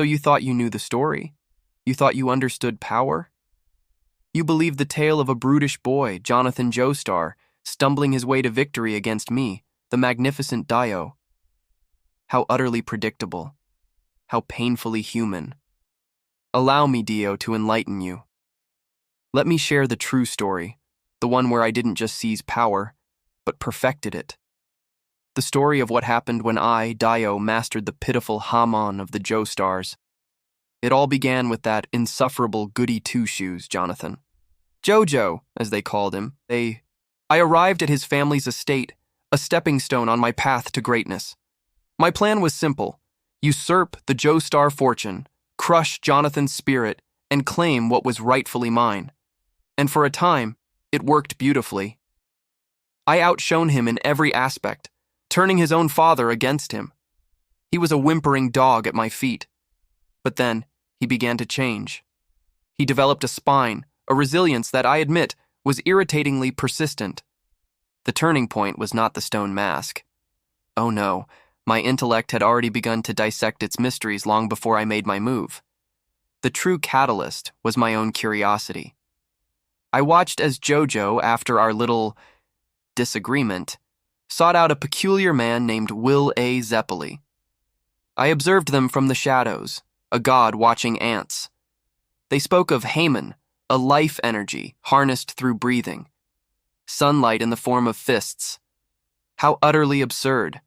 So you thought you knew the story? You thought you understood power? You believed the tale of a brutish boy, Jonathan Joestar, stumbling his way to victory against me, the magnificent Dio. How utterly predictable. How painfully human. Allow me, Dio, to enlighten you. Let me share the true story, the one where I didn't just seize power, but perfected it. The story of what happened when I, Dio, mastered the pitiful hamon of the Joestars. It all began with that insufferable goody two-shoes, Jonathan. Jojo, as they called him. I arrived at his family's estate, a stepping stone on my path to greatness. My plan was simple: usurp the Joestar fortune, crush Jonathan's spirit, and claim what was rightfully mine. And for a time, it worked beautifully. I outshone him in every aspect, turning his own father against him. He was a whimpering dog at my feet. But then, he began to change. He developed a spine, a resilience that, I admit, was irritatingly persistent. The turning point was not the stone mask. Oh no, my intellect had already begun to dissect its mysteries long before I made my move. The true catalyst was my own curiosity. I watched as Jojo, after our little disagreement, sought out a peculiar man named Will A. Zeppeli. I observed them from the shadows, a god watching ants. They spoke of hamon, a life energy harnessed through breathing. Sunlight in the form of fists. How utterly absurd.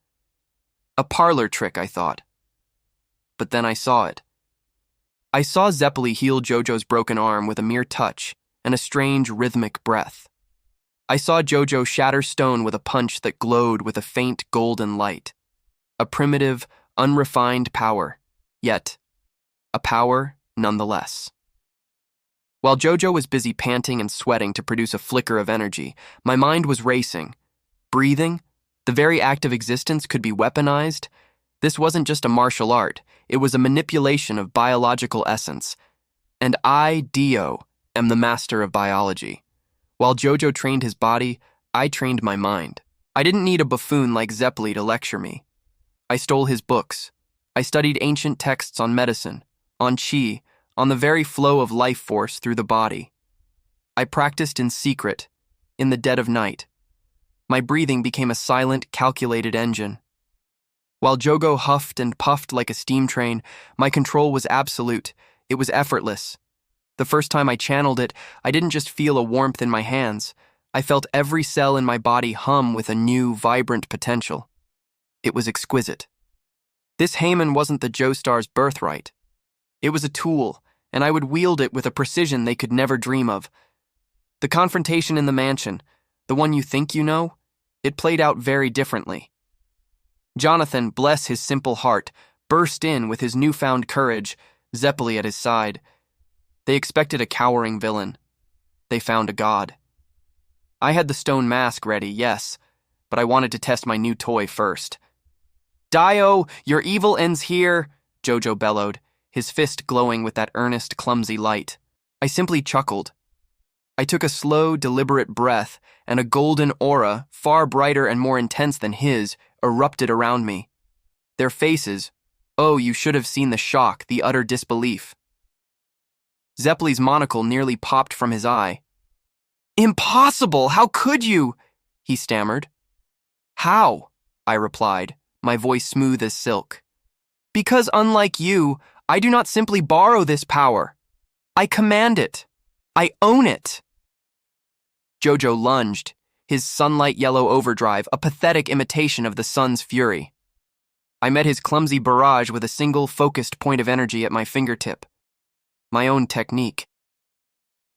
A parlor trick, I thought. But then I saw it. I saw Zeppeli heal Jojo's broken arm with a mere touch and a strange rhythmic breath. I saw Jojo shatter stone with a punch that glowed with a faint golden light. A primitive, unrefined power, yet a power nonetheless. While Jojo was busy panting and sweating to produce a flicker of energy, my mind was racing. Breathing, the very act of existence, could be weaponized. This wasn't just a martial art, it was a manipulation of biological essence. And I, Dio, am the master of biology. While Jojo trained his body, I trained my mind. I didn't need a buffoon like Zeppeli to lecture me. I stole his books. I studied ancient texts on medicine, on chi, on the very flow of life force through the body. I practiced in secret, in the dead of night. My breathing became a silent, calculated engine. While Jojo huffed and puffed like a steam train, my control was absolute. It was effortless. The first time I channeled it, I didn't just feel a warmth in my hands. I felt every cell in my body hum with a new, vibrant potential. It was exquisite. This hamon wasn't the Joestar's birthright. It was a tool, and I would wield it with a precision they could never dream of. The confrontation in the mansion, the one you think you know, it played out very differently. Jonathan, bless his simple heart, burst in with his newfound courage, Zeppeli at his side. They expected a cowering villain. They found a god. I had the stone mask ready, yes, but I wanted to test my new toy first. Dio, your evil ends here, Jojo bellowed, his fist glowing with that earnest, clumsy light. I simply chuckled. I took a slow, deliberate breath, and a golden aura, far brighter and more intense than his, erupted around me. Their faces, oh, you should have seen the shock, the utter disbelief. Zeppeli's monocle nearly popped from his eye. Impossible! How could you? He stammered. How? I replied, my voice smooth as silk. Because unlike you, I do not simply borrow this power. I command it. I own it. Jojo lunged, his sunlight yellow overdrive a pathetic imitation of the sun's fury. I met his clumsy barrage with a single focused point of energy at my fingertip. My own technique.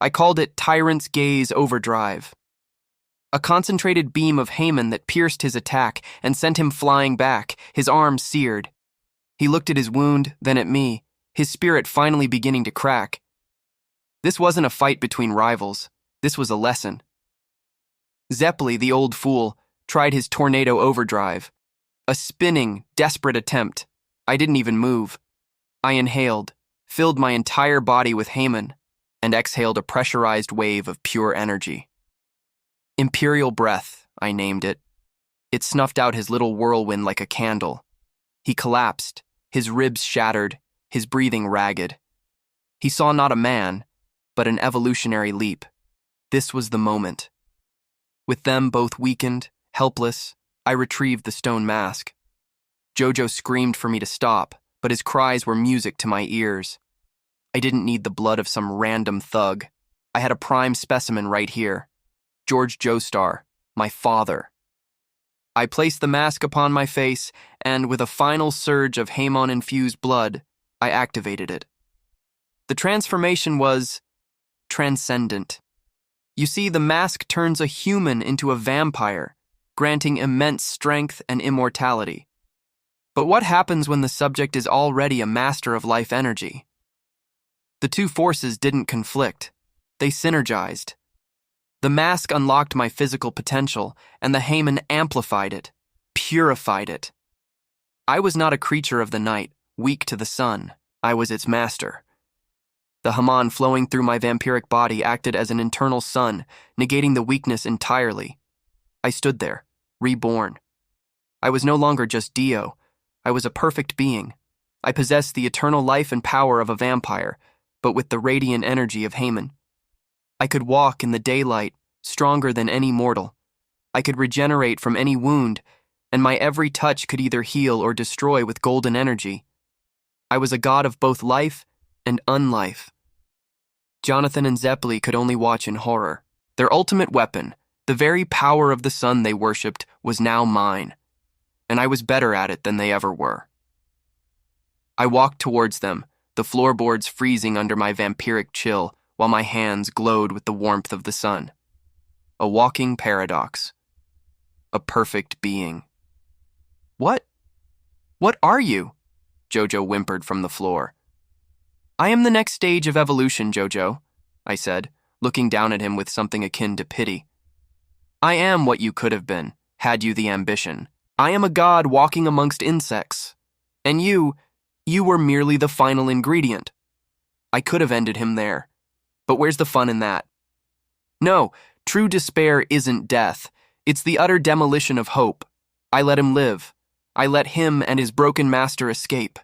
I called it Tyrant's Gaze Overdrive. A concentrated beam of hamon that pierced his attack and sent him flying back, his arm seared. He looked at his wound, then at me, his spirit finally beginning to crack. This wasn't a fight between rivals. This was a lesson. Zeppeli, the old fool, tried his tornado overdrive. A spinning, desperate attempt. I didn't even move. I inhaled, filled my entire body with hamon, and exhaled a pressurized wave of pure energy. Imperial breath, I named it. It snuffed out his little whirlwind like a candle. He collapsed, his ribs shattered, his breathing ragged. He saw not a man, but an evolutionary leap. This was the moment. With them both weakened, helpless, I retrieved the stone mask. Jojo screamed for me to stop, but his cries were music to my ears. I didn't need the blood of some random thug. I had a prime specimen right here. George Joestar, my father. I placed the mask upon my face, and with a final surge of hamon-infused blood, I activated it. The transformation was transcendent. You see, the mask turns a human into a vampire, granting immense strength and immortality. But what happens when the subject is already a master of life energy? The two forces didn't conflict. They synergized. The mask unlocked my physical potential, and the hamon amplified it, purified it. I was not a creature of the night, weak to the sun. I was its master. The hamon flowing through my vampiric body acted as an internal sun, negating the weakness entirely. I stood there, reborn. I was no longer just Dio. I was a perfect being. I possessed the eternal life and power of a vampire, but with the radiant energy of hamon. I could walk in the daylight, stronger than any mortal. I could regenerate from any wound, and my every touch could either heal or destroy with golden energy. I was a god of both life and unlife. Jonathan and Zeppeli could only watch in horror. Their ultimate weapon, the very power of the sun they worshipped, was now mine, and I was better at it than they ever were. I walked towards them, the floorboards freezing under my vampiric chill, while my hands glowed with the warmth of the sun. A walking paradox. A perfect being. What are you? Jojo whimpered from the floor. I am the next stage of evolution, Jojo, I said, looking down at him with something akin to pity. I am what you could have been, had you the ambition. I am a god walking amongst insects. And you were merely the final ingredient. I could have ended him there. But where's the fun in that? No, true despair isn't death. It's the utter demolition of hope. I let him live. I let him and his broken master escape.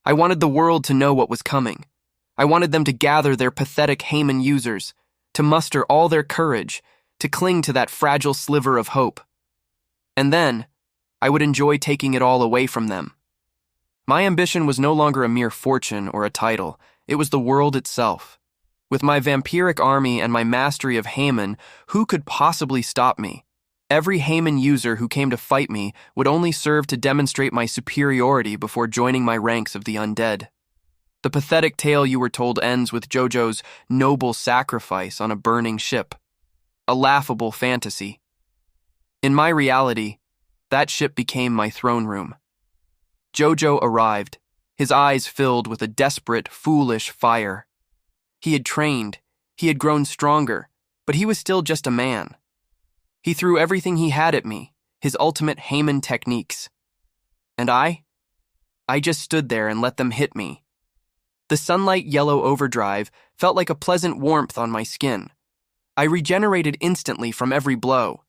I wanted the world to know what was coming. I wanted them to gather their pathetic hamon users, to muster all their courage, to cling to that fragile sliver of hope. And then, I would enjoy taking it all away from them. My ambition was no longer a mere fortune or a title. It was the world itself. With my vampiric army and my mastery of hamon, who could possibly stop me? Every hamon user who came to fight me would only serve to demonstrate my superiority before joining my ranks of the undead. The pathetic tale you were told ends with Jojo's noble sacrifice on a burning ship. A laughable fantasy. In my reality, that ship became my throne room. Jojo arrived, his eyes filled with a desperate, foolish fire. He had trained, he had grown stronger, but he was still just a man. He threw everything he had at me, his ultimate hamon techniques. And I just stood there and let them hit me. The sunlight yellow overdrive felt like a pleasant warmth on my skin. I regenerated instantly from every blow.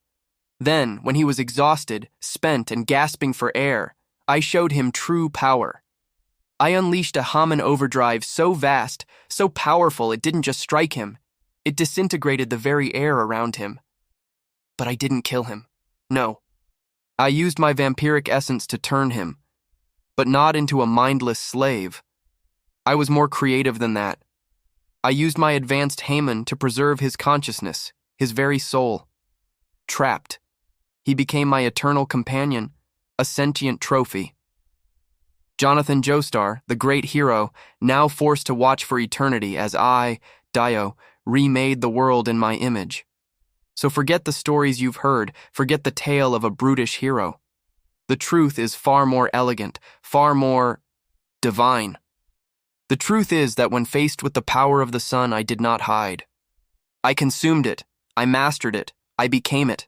Then, when he was exhausted, spent, and gasping for air, I showed him true power. I unleashed a hamon overdrive so vast, so powerful it didn't just strike him. It disintegrated the very air around him. But I didn't kill him. No. I used my vampiric essence to turn him, but not into a mindless slave. I was more creative than that. I used my advanced hamon to preserve his consciousness, his very soul. Trapped, he became my eternal companion, a sentient trophy. Jonathan Joestar, the great hero, now forced to watch for eternity as I, Dio, remade the world in my image. So forget the stories you've heard, forget the tale of a brutish hero. The truth is far more elegant, far more divine. The truth is that when faced with the power of the sun, I did not hide. I consumed it, I mastered it, I became it.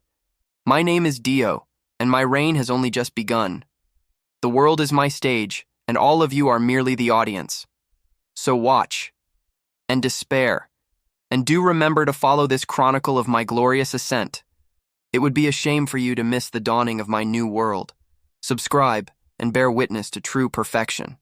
My name is Dio, and my reign has only just begun. The world is my stage, and all of you are merely the audience. So watch, and despair, and do remember to follow this chronicle of my glorious ascent. It would be a shame for you to miss the dawning of my new world. Subscribe, and bear witness to true perfection.